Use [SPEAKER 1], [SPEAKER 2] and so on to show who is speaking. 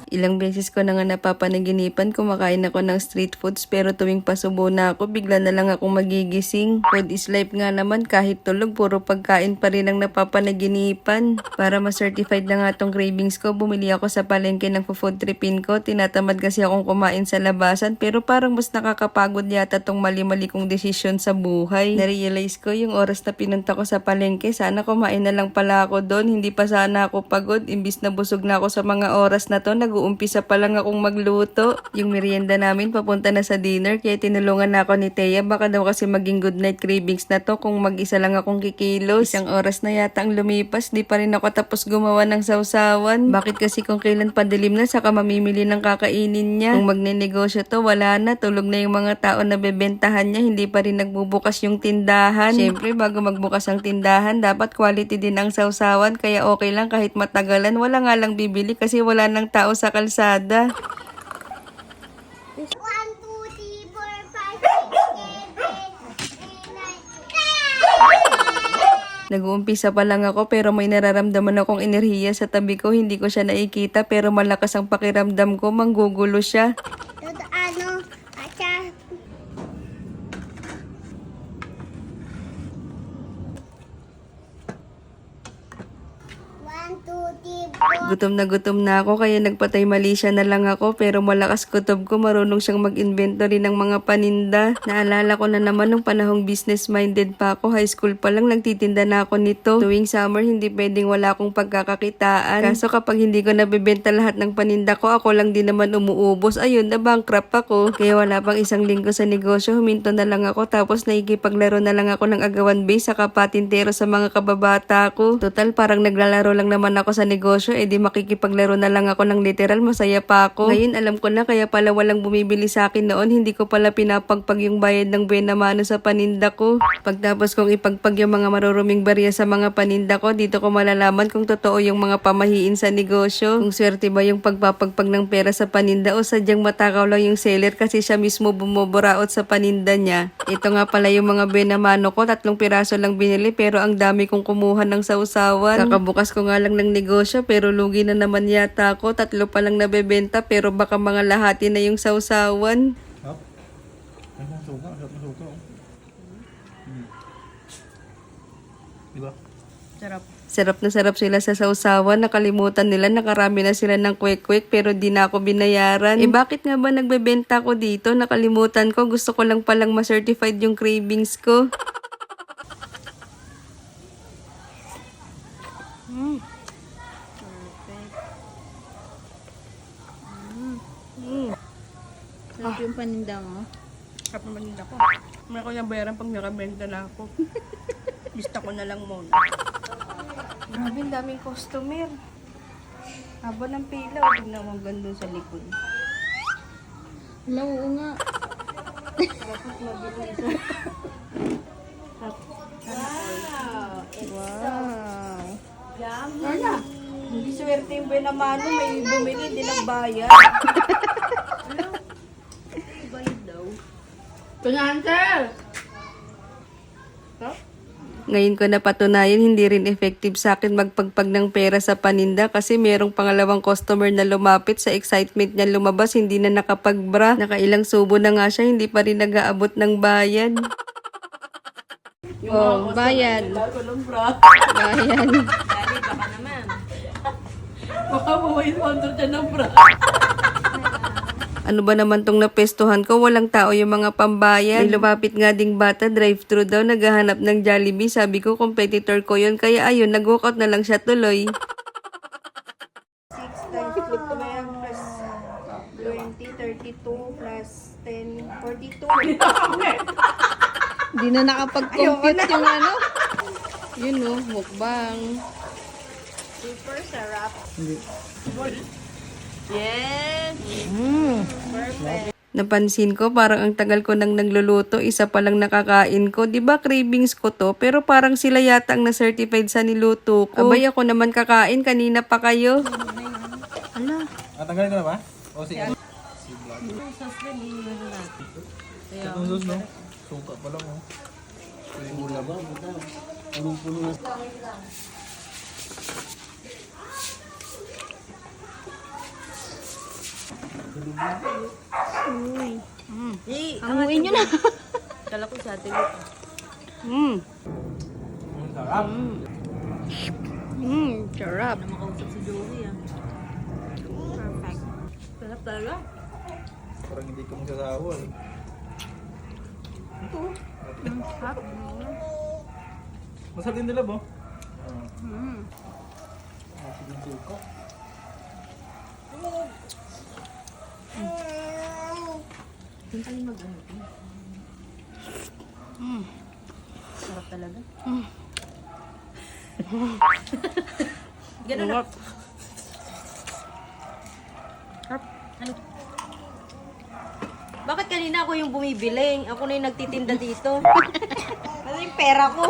[SPEAKER 1] Ilang beses ko na nga napapanaginipan kumakain ako ng street foods pero tuwing pasubo na ako bigla na lang akong magigising. Food is life nga naman, kahit tulog puro pagkain pa rin ang napapanaginipan. Para ma-certified na nga tong cravings ko, bumili ako sa palengke ng food tripin ko. Tinatamad kasi akong kumain sa labasan pero parang mas nakakapagod yata tong mali-mali kong desisyon sa buhay. Narealize ko yung oras na pinunta ko sa palengke, sana kumain na lang pala ako doon, hindi pa sana ako pagod. Imbis na busog na ako sa mga oras na to, nag-uumpisa pa lang akong magluto. Yung merienda namin papunta na sa dinner kaya tinulungan na ako ni Thea. Baka daw kasi maging good night cravings na to kung mag-isa lang akong kikilos. Isang oras na yata ang lumipas, di pa rin ako tapos gumawa ng sausawan. Bakit kasi kung kailan padilim na saka mamimili ng kakainin niya? Kung magnenegosyo to, wala na. Tulog na yung mga tao na bebentahan niya, hindi pa rin nagbubukas yung tindahan. Siyempre, bago magbukas ang tindahan, dapat quality din ang sausawan. Kaya okay lang kahit matagalan, wala nga lang bibili kasi wala nang tao sa kalsada.
[SPEAKER 2] 1, 2, 3, 4, 5, 6, 7, 8, 9, 10.
[SPEAKER 1] Nag-uumpisa pa lang ako pero may nararamdaman akong enerhiya sa tabi ko. Hindi ko siya nakikita pero malakas ang pakiramdam ko. Manggugulo siya.
[SPEAKER 2] Ano? Acha.
[SPEAKER 1] Gutom na ako kaya nagpatay mali siya na lang ako pero malakas kutob ko, marunong siyang mag-inventory ng mga paninda. Naalala ko na naman nung panahong business-minded pa ako, high school pa lang nagtitinda na ako nito. Tuwing summer hindi pwedeng wala akong pagkakakitaan. Kaso kapag hindi ko nabebenta lahat ng paninda ko, ako lang din naman umuubos. Ayun, na-bankrupt ako. Kaya wala pang isang linggo sa negosyo, huminto na lang ako tapos nakikipaglaro na lang ako ng agawan base sa kapatintero sa mga kababata ko. Total parang naglalaro lang naman ako sa negosyo, edi makikipaglaro na lang ako ng literal, masaya pa ako. Ngayon alam ko na kaya pala walang bumibili sa akin noon, hindi ko pala pinapagpag yung bayad ng buena mano sa paninda ko. Pagtapos kong ipagpag yung mga maruruming barya sa mga paninda ko, dito ko malalaman kung totoo yung mga pamahiin sa negosyo. Kung swerte ba yung pagpapagpag ng pera sa paninda o sadyang matakaw lang yung seller kasi siya mismo bumuburaot sa paninda niya. Ito nga pala yung mga buena mano ko, 3 piraso lang binili pero ang dami kong kumuha ng sausawan. Kakabukas ko nga lang ng negosyo pero lugi na naman yata ako. 3 pa lang nabebenta pero baka mga lahati na yung sausawan.
[SPEAKER 3] Hop. Ay, masuka. Sarap na suka. Diba?
[SPEAKER 1] Sarap na sarap sila sa sausawan. Nakalimutan nila, nakarami na sila ng kwek-kwek pero di na ako binayaran. Bakit nga ba nagbebenta ko dito? Nakalimutan ko, gusto ko lang palang ma-certified yung cravings ko.
[SPEAKER 4] Sarap yung paninda mo.
[SPEAKER 1] Sarap naman nila ko. May ko yung bayaran pag nakabenta na ako. Lista ko na lang muna. Grabe, ang daming customer. Haba ng pila, huwag na mong ganda sa likod.
[SPEAKER 4] Wala, oo nga.
[SPEAKER 1] Wow! Ano? Hindi swerte yung benamano, may bumili, hindi nagbayad. Bayad daw. Pinanser! Ngayon ko napatunayan, hindi rin effective sa akin magpagpag ng pera sa paninda kasi merong pangalawang customer na lumapit, sa excitement niya lumabas, hindi na nakapagbra. Nakailang subo na nga siya, hindi pa rin nag-aabot ng bayad.
[SPEAKER 4] Oh, bayad. Bayad.
[SPEAKER 1] Baka buhay sponsor dyan ng bra. Ano ba naman tong napestuhan ko? Walang tao yung mga pambayan. May lumapit nga ding bata, drive-thru daw, naghahanap ng Jollibee. Sabi ko, competitor ko yun. Kaya ayun, nag-walkout na lang siya tuloy. 6 times 2, plus 20, 32, plus 10, 42.
[SPEAKER 4] Di na nakapag-compute yung ano. Yun o, mukbang.
[SPEAKER 1] Super sarap.
[SPEAKER 3] Hindi.
[SPEAKER 1] Yes! Perfect. Napansin ko, parang ang tagal ko nang nagluluto, isa pa lang nakakain ko. Diba cravings ko to? Pero parang sila yata ang na-certified sa niluto ko. Abay, ako naman kakain, kanina pa kayo. Ala.
[SPEAKER 3] Tanggalin ko na ba? O sige. Si Vlog. Itong sauce, no? Suka pa lang, oh. Ulam. Punong-puno na.
[SPEAKER 4] Hanguin nyo na.
[SPEAKER 5] Kala ko sa atin.
[SPEAKER 3] Ang sarap.
[SPEAKER 4] Sarap.
[SPEAKER 5] Makausap si Joey ah. Perfect. Sarap talaga.
[SPEAKER 3] Parang hindi ko magsasawa eh. Masarap din nila ba? Masarap din suka.
[SPEAKER 5] Doon tayo mag-ano. Sarap talaga. Ganun na. Sarap. Ano? Bakit kanina ako yung bumibili? Ako na yung nagtitinda dito. Ano yung pera ko?